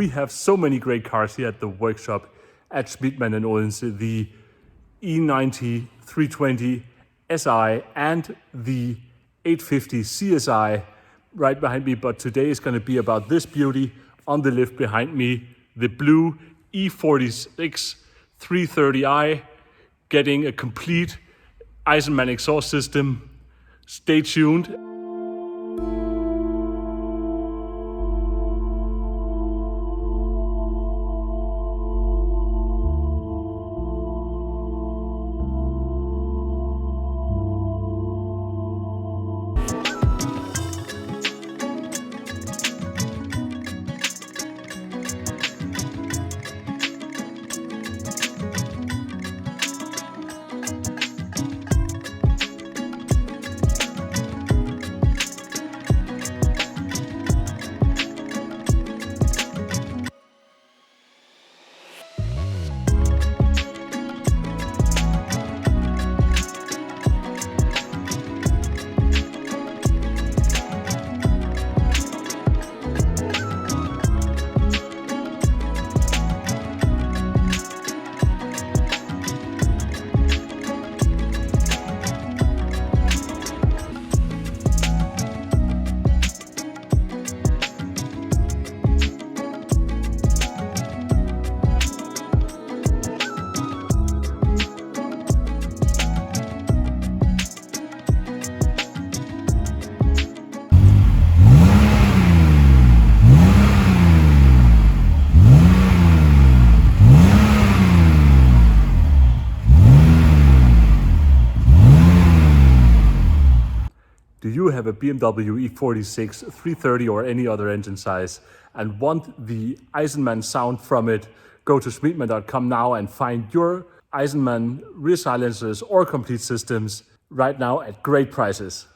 have so many great cars here at the workshop at Schmiedmann Odense. The E90 320 SI and the 850 CSI right behind me, but today is going to be about this beauty on the lift behind me, the blue E46 330i, getting a complete Eisenmann exhaust system. Stay tuned. Do you have a BMW E46 330 or any other engine size and want the Eisenmann sound from it? Go to schmiedmann.com now and find your Eisenmann rear silencers or complete systems right now at great prices.